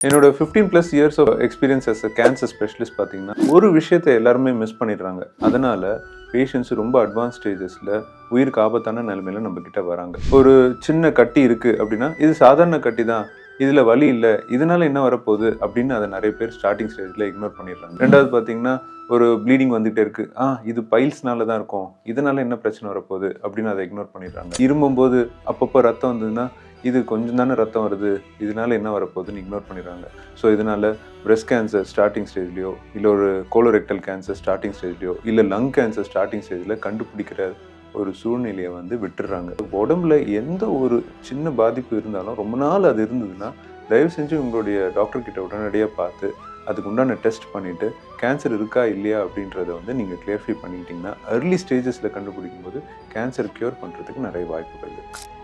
என்னோட 15+ years of experience as a cancer specialist பார்த்தீங்கன்னா ஒரு விஷயத்தை எல்லாருமே மிஸ் பண்ணிடுறாங்க. அதனால பேஷண்ட்ஸ் ரொம்ப அட்வான்ஸ் ஸ்டேஜஸில் உயிருக்கு ஆபத்தான நிலைமையில நம்ம கிட்ட வராங்க. ஒரு சின்ன கட்டி இருக்கு அப்படின்னா இது சாதாரண கட்டி தான், இதில் வலி இல்லை, இதனால என்ன வரப்போகுது அப்படின்னு அதை நிறைய பேர் ஸ்டார்டிங் ஸ்டேஜில் இக்னோர் பண்ணிடுறாங்க. ரெண்டாவது பார்த்தீங்கன்னா ஒரு ப்ளீடிங் வந்துகிட்டே இருக்கு, இது பைல்ஸ்னால தான் இருக்கும், இதனால என்ன பிரச்சனை வரப்போகுது அப்படின்னு அதை இக்னோர் பண்ணிடுறாங்க. இருமும்போது அப்பப்போ ரத்தம் வந்ததுன்னா இது கொஞ்சம் தானே ரத்தம் வருது, இதனால என்ன வரப்போகுதுன்னு இக்னோர் பண்ணிடுறாங்க. ஸோ இதனால பிரெஸ்ட் கேன்சர் ஸ்டார்டிங் ஸ்டேஜ்லையோ இல்லை ஒரு கோலோரெக்டல் கேன்சர் ஸ்டார்டிங் ஸ்டேஜ்லையோ இல்லை லங் கேன்சர் ஸ்டார்டிங் ஸ்டேஜில் கண்டுபிடிக்கிற ஒரு சூழ்நிலையை விட்டுடுறாங்க. உடம்புல எந்த ஒரு சின்ன பாதிப்பு இருந்தாலும் ரொம்ப நாள் அது இருந்ததுன்னா தயவு செஞ்சு உங்களுடைய டாக்டர் கிட்ட உடனடியாக பார்த்து அதுக்கு உண்டான டெஸ்ட் பண்ணிவிட்டு கேன்சர் இருக்கா இல்லையா அப்படின்றத நீங்கள் கிளியர்ஃபை பண்ணிக்கிட்டிங்கன்னா அர்லி ஸ்டேஜஸில் கண்டுபிடிக்கும் போது கேன்சர் க்யூர் பண்ணுறதுக்கு நிறைய வாய்ப்புகள் இருக்குது.